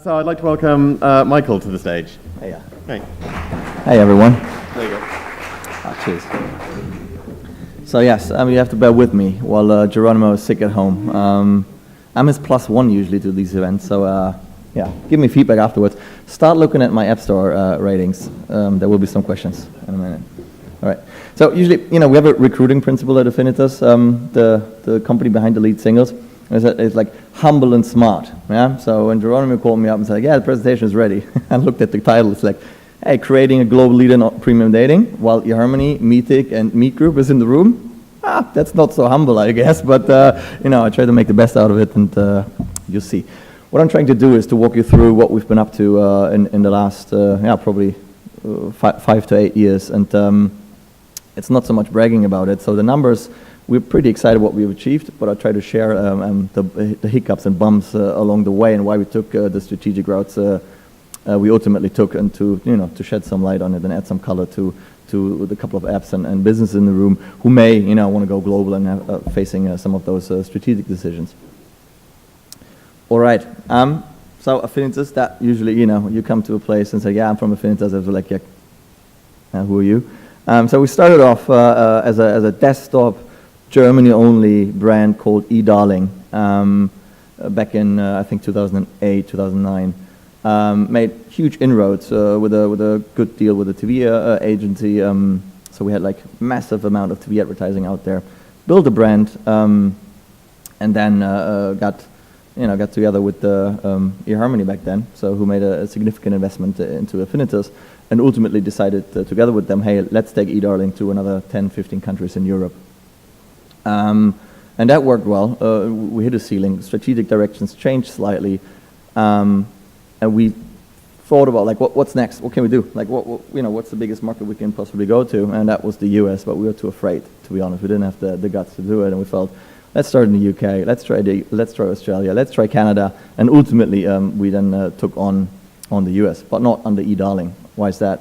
So I'd like to welcome Michael to the stage. Hey, Hey. Hey everyone. There you go. Cheers. So yes, you have to bear with me while Geronimo is sick at home. I'm his +1 usually to these events, so yeah, give me feedback afterwards. Start looking at my App Store ratings. There will be some questions in a minute. All right. So usually, we have a recruiting principle at Affinitas. The company behind the lead singles is like humble and smart. Yeah. So when Geronimo called me up and said, "Yeah, the presentation is ready," and looked at the title, it's like, "Hey, creating a global leader in premium dating while eHarmony, Meetic, and Meet Group is in the room." That's not so humble, I guess. But I try to make the best out of it, and you'll see. What I'm trying to do is to walk you through what we've been up to in the last, probably 5 to 8 years, and it's not so much bragging about it. So the numbers, we're pretty excited what we've achieved, but I try to share the hiccups and bumps along the way and why we took the strategic routes we ultimately took, and to shed some light on it and add some color to the couple of apps and businesses in the room who may want to go global and facing some of those strategic decisions. All right. So Affinitas, that usually you come to a place and say, "Yeah, I'm from Affinitas." I was like, "Yeah, who are you?" So we started off as a desktop Germany-only brand called eDarling back in I think 2008, 2009. Made huge inroads with a good deal with a TV agency. So we had like massive amount of TV advertising out there. Built a brand, and then got together with the eHarmony back then. So who made a significant investment into Affinitas, and ultimately decided together with them, hey, let's take eDarling to another 10, 15 countries in Europe. And that worked well. We hit a ceiling. Strategic directions changed slightly. And we thought about like what's next? What can we do? Like what's the biggest market we can possibly go to? And that was the US, but we were too afraid, to be honest. We didn't have the guts to do it, and we felt, let's start in the UK. Let's try Australia. Let's try Canada. And ultimately, we then took on the US, but not under eDarling. Why is that?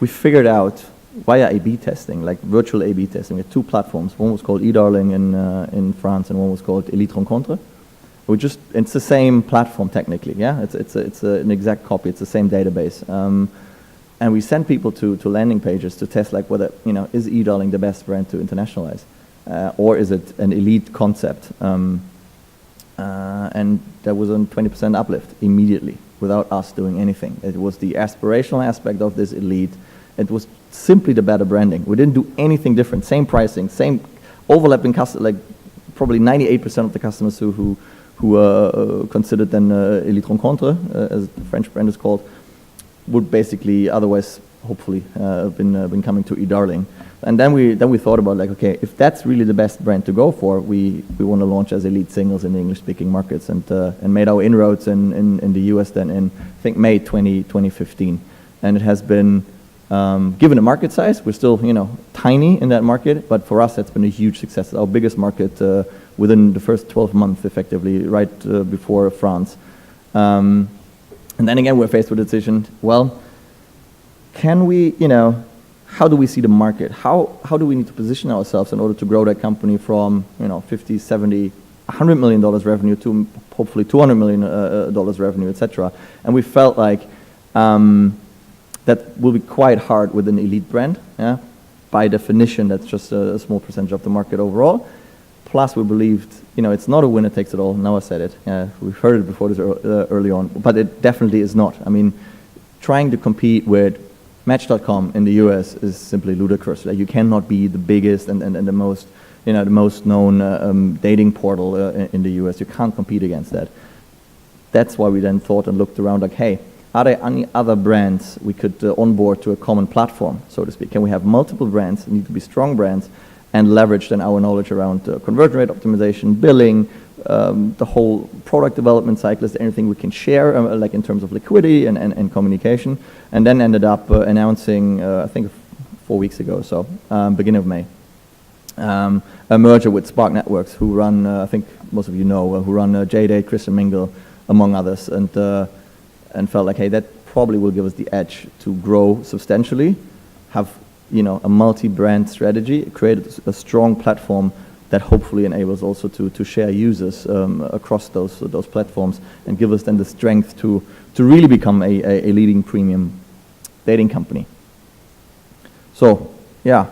We figured out via A/B testing, like virtual A/B testing. We had two platforms. One was called eDarling in France, and one was called Elite Rencontre. It's the same platform technically, yeah. It's an exact copy. It's the same database, and we sent people to landing pages to test like whether is eDarling the best brand to internationalize, or is it an elite concept? And there was a 20% uplift immediately without us doing anything. It was the aspirational aspect of this elite. It was simply the better branding. We didn't do anything different. Same pricing, same overlapping customer. Like probably 98% of the customers who considered then Elite Rencontre, as the French brand is called, would basically otherwise, hopefully, been coming to eDarling. And then we thought about like, okay, if that's really the best brand to go for, we want to launch as Elite Singles in the English-speaking markets, and made our inroads in the US then in I think May 2015, and it has been. Given the market size, we're still tiny in that market, but for us that's been a huge success. It's our biggest market within the first 12 months, effectively, right before France. And then again, we're faced with a decision. Well, can we, how do we see the market? How do we need to position ourselves in order to grow that company from 50, 70, $100 million revenue to hopefully $200 million revenue, etc. And we felt like. That will be quite hard with an elite brand. Yeah? By definition, that's just a small percentage of the market overall. Plus, we believed, it's not a winner takes it all. Now I said it. We've heard it before this early on, but it definitely is not. I mean, trying to compete with Match.com in the US is simply ludicrous. Like, you cannot be the biggest and the most, the most known dating portal in the US. You can't compete against that. That's why we then thought and looked around like, hey, are there any other brands we could onboard to a common platform, so to speak? Can we have multiple brands, need to be strong brands, and leverage then our knowledge around conversion rate optimization, billing, the whole product development cycle? Is there anything we can share, like in terms of liquidity and communication? And then ended up announcing, I think 4 weeks ago, so beginning of May, a merger with Spark Networks, who run, I think most of you know, who run J-Date, Christian Mingle, among others, and felt like, hey, that probably will give us the edge to grow substantially, have a multi-brand strategy, create a strong platform that hopefully enables also to share users across those platforms and give us then the strength to really become a leading premium dating company. So, yeah,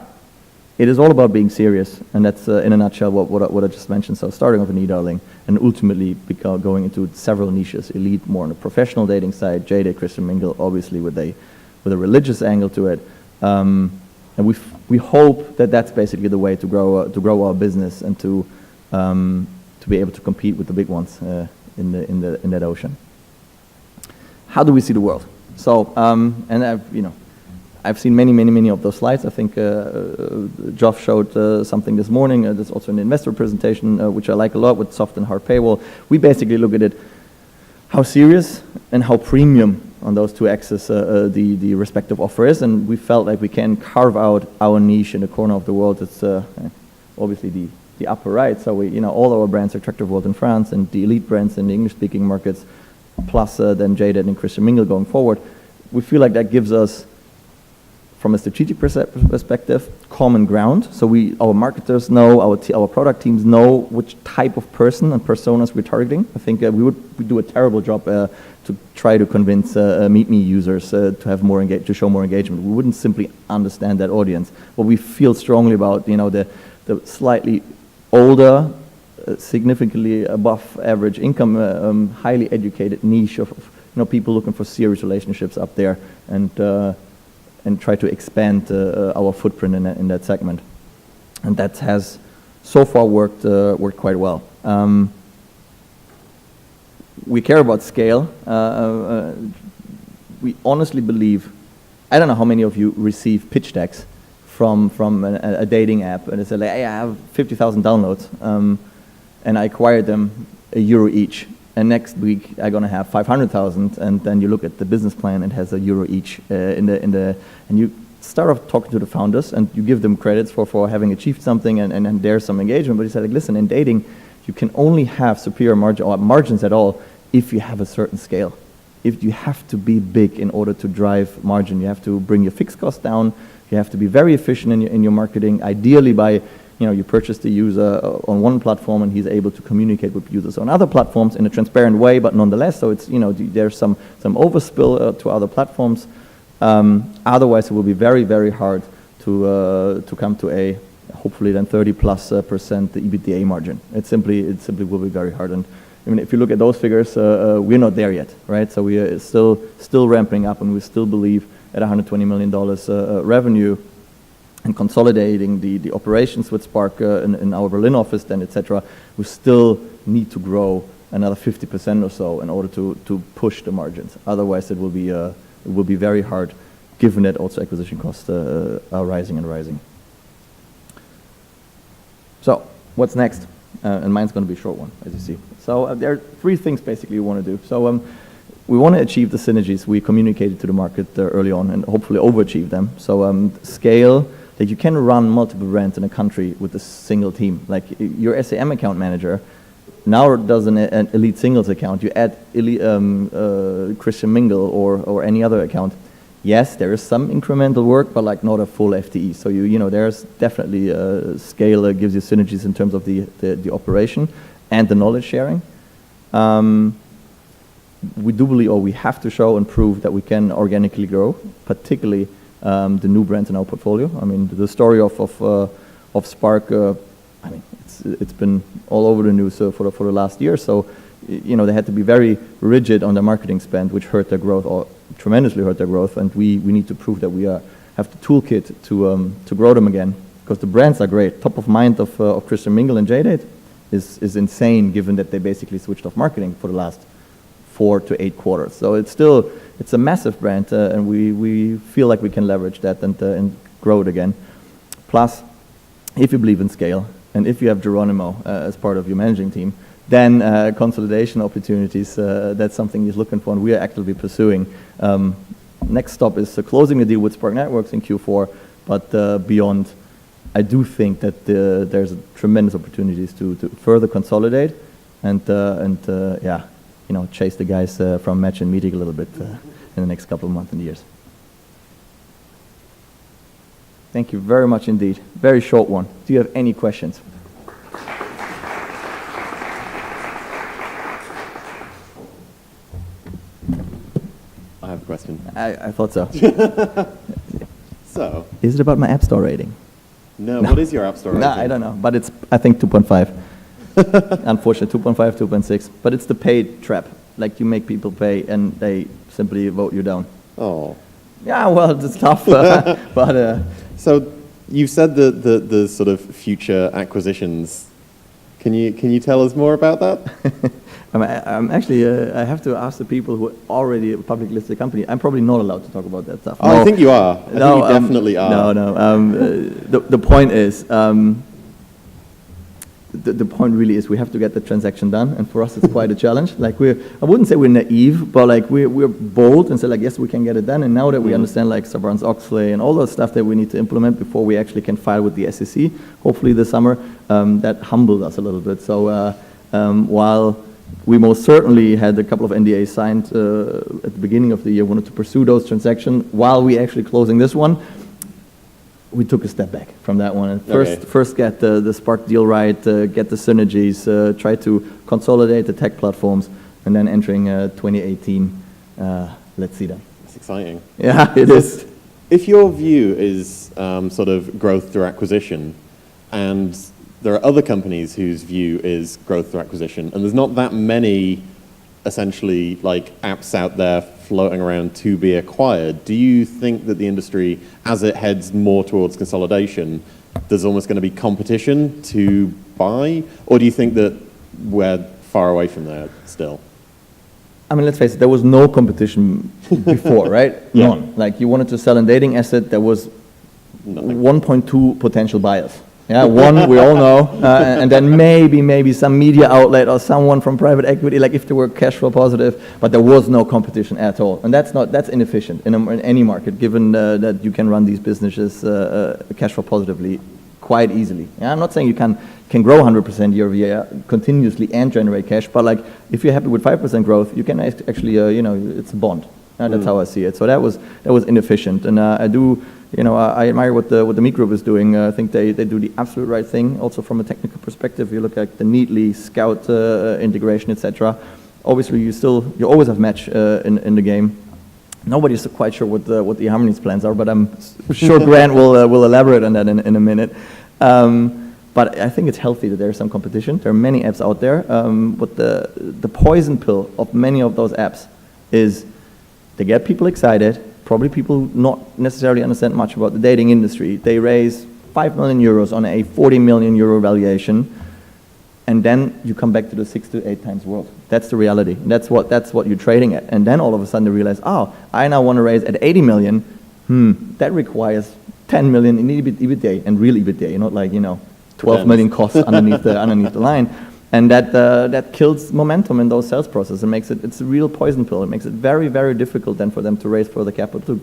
it is all about being serious, and that's in a nutshell what I just mentioned. So starting off an e-darling and ultimately going into several niches: Elite more on the professional dating side, JDate, Christian Mingle, obviously with a religious angle to it. And we hope that that's basically the way to grow our business and to be able to compete with the big ones in that ocean. How do we see the world? So, and I've seen many of those slides. I think Geoff showed something this morning. There's also an investor presentation, which I like a lot, with soft and hard paywall. We basically look at it, how serious and how premium on those two axes the respective offer is, and we felt like we can carve out our niche in the corner of the world. It's obviously the upper right. So all our brands are Attractive World in France and the Elite brands in the English-speaking markets, plus then JDate and Christian Mingle going forward. We feel like that gives us, from a strategic perspective, common ground. So our marketers know, our product teams know which type of person and personas we're targeting. I think we do a terrible job to try to convince Meet Me users to have to show more engagement. We wouldn't simply understand that audience. What we feel strongly about, the slightly older, significantly above average income, highly educated niche of people looking for serious relationships up there, and try to expand our footprint in that segment. And that has so far worked quite well. We care about scale. We honestly believe, I don't know how many of you receive pitch decks from a dating app, and they say, like, hey, I have 50,000 downloads, and I acquired them €1 each. And next week I'm gonna have 500,000, and then you look at the business plan, it has €1 each and you start off talking to the founders, and you give them credits for having achieved something, and there's some engagement. But you say, like, listen, in dating, you can only have superior margins at all if you have a certain scale. If you have to be big in order to drive margin, you have to bring your fixed costs down. You have to be very efficient in your marketing, ideally by you purchase the user on one platform and he's able to communicate with users on other platforms in a transparent way, but nonetheless, so it's, there's some overspill to other platforms. Otherwise, it will be very, very hard to come to a, hopefully then 30+% EBITDA margin. It simply will be very hard. And I mean, if you look at those figures, we're not there yet, right? So we are still ramping up, and we still believe at $120 million revenue, and consolidating the operations with Spark in our Berlin office, then etc. We still need to grow another 50% or so in order to push the margins. Otherwise, it will be very hard, given that also acquisition costs are rising and rising. So what's next? And mine's going to be a short one, as you see. So there are 3 things basically we want to do. So we want to achieve the synergies we communicated to the market early on, and hopefully overachieve them. So scale, that you can run multiple brands in a country with a single team. Like your SAM account manager now does an Elite Singles account. You add Christian Mingle or any other account. Yes, there is some incremental work, but like not a full FTE. So there's definitely scale that gives you synergies in terms of the operation and the knowledge sharing. We do believe, or we have to show and prove that we can organically grow, particularly the new brands in our portfolio. I mean, the story of Spark, I mean, it's been all over the news for the last year. So, they had to be very rigid on their marketing spend, which hurt their growth, or tremendously hurt their growth. And we need to prove that we have the toolkit to grow them again, because the brands are great. Top of mind of Christian Mingle and JDate is insane, given that they basically switched off marketing for the last 4 to 8 quarters. So it's a massive brand, and we feel like we can leverage that and grow it again. Plus, if you believe in scale, and if you have Geronimo as part of your managing team, then consolidation opportunities, that's something he's looking for, and we are actively pursuing. Next stop is closing the deal with Spark Networks in Q4, but beyond, I do think that there's tremendous opportunities to further consolidate and chase the guys from Match and Meeting a little bit in the next couple of months and years. Thank you very much indeed. Very short one. Do you have any questions? I thought so. So, Is it about my App Store rating? no, what is your App Store rating? No, I don't know, but it's, I think, 2.5. Unfortunately, 2.5, 2.6. But it's the paid trap. Like, you make people pay, and they simply vote you down. Oh. Yeah, well, it's tough, but... So, you said the sort of future acquisitions. Can you tell us more about that? I'm actually, I have to ask the people who are already a public listed company. I'm probably not allowed to talk about that stuff. Oh, I think you are. I think you definitely are. The point is, the point really is we have to get the transaction done, and for us it's quite a challenge. Like I wouldn't say we're naive, but like we're bold and say like, yes, we can get it done. And now that we understand like Sarbanes-Oxley and all those stuff that we need to implement before we actually can file with the SEC, hopefully this summer, that humbled us a little bit. So while we most certainly had a couple of NDAs signed at the beginning of the year, wanted to pursue those transactions while we actually closing this one, we took a step back from that one. And first get the Spark deal right, get the synergies, try to consolidate the tech platforms, and then entering 2018, let's see that. It's exciting. Yeah, it is. If your view is sort of growth through acquisition, and there are other companies whose view is growth through acquisition, and there's not that many essentially like apps out there floating around to be acquired, do you think that the industry, as it heads more towards consolidation, there's almost going to be competition to buy? Or do you think that we're far away from there still? I mean, let's face it, there was no competition before, right? Yeah. None. Like, you wanted to sell a dating asset, there was 1.2 potential buyers. Yeah, one we all know, and then maybe some media outlet or someone from private equity, like if they were cash flow positive, but there was no competition at all, and that's inefficient in any market, given that you can run these businesses cash flow positively quite easily. Yeah, I'm not saying you can grow 100% year over year continuously and generate cash, but like if you're happy with 5% growth, you can actually it's a bond. That's how I see it. So that was inefficient, and I admire what the Meet Group is doing. I think they do the absolute right thing. Also from a technical perspective, you look at the Neatly, Scout integration, etc. Obviously, you always have match in the game. Nobody's quite sure what the eHarmony's plans are, but I'm sure Grant will elaborate on that in a minute. But I think it's healthy that there's some competition. There are many apps out there, but the poison pill of many of those apps is they get people excited. Probably people not necessarily understand much about the dating industry. They raise 5 million euros on a 40 million euro valuation, and then you come back to the 6 to 8 times world. That's the reality. That's what you're trading at. And then all of a sudden they realize, oh, I now want to raise at 80 million. That requires 10 million in EBITDA, and real EBITDA, not like 12 million costs underneath the line. And that kills momentum in those sales processes and makes it's a real poison pill. It makes it very, very difficult then for them to raise further capital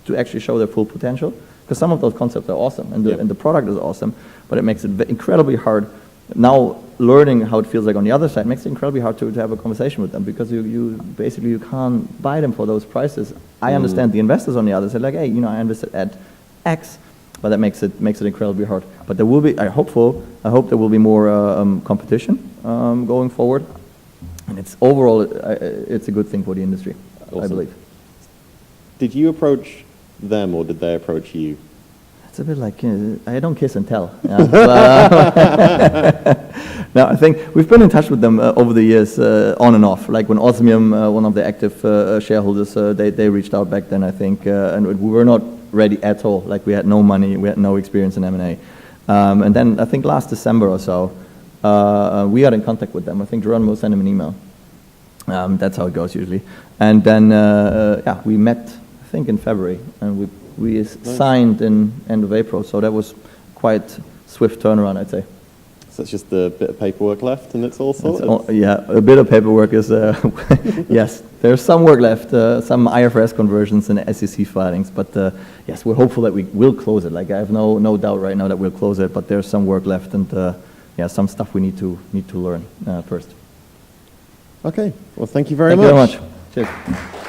to actually show their full potential. Because some of those concepts are awesome and the product is awesome, but it makes it incredibly hard. Now learning how it feels like on the other side makes it incredibly hard to have a conversation with them, because you basically you can't buy them for those prices. I understand the investors on the other side, like, hey, I invested at X. But that makes it incredibly hard. But there will be, I hope there will be more competition going forward, and it's overall it's a good thing for the industry. Awesome. I believe. Did you approach them or did they approach you? It's a bit like I don't kiss and tell. Yeah. No, I think we've been in touch with them over the years, on and off. Like when Osmium, one of the active shareholders, they reached out back then, I think, and we were not ready at all. Like we had no money, we had no experience in M&A. And then I think last December or so, we got in contact with them. I think Geronimo sent him an email. That's how it goes usually. And then, we met, I think in February, and we signed in end of April. So that was quite swift turnaround, I'd say. So it's just a bit of paperwork left and it's all sorted? A bit of paperwork is, yes, there's some work left, some IFRS conversions and SEC filings, but yes, we're hopeful that we will close it. Like I have no doubt right now that we'll close it, but there's some work left and some stuff we need to learn first. Okay, well thank you very much. much. Thank you very much. Cheers.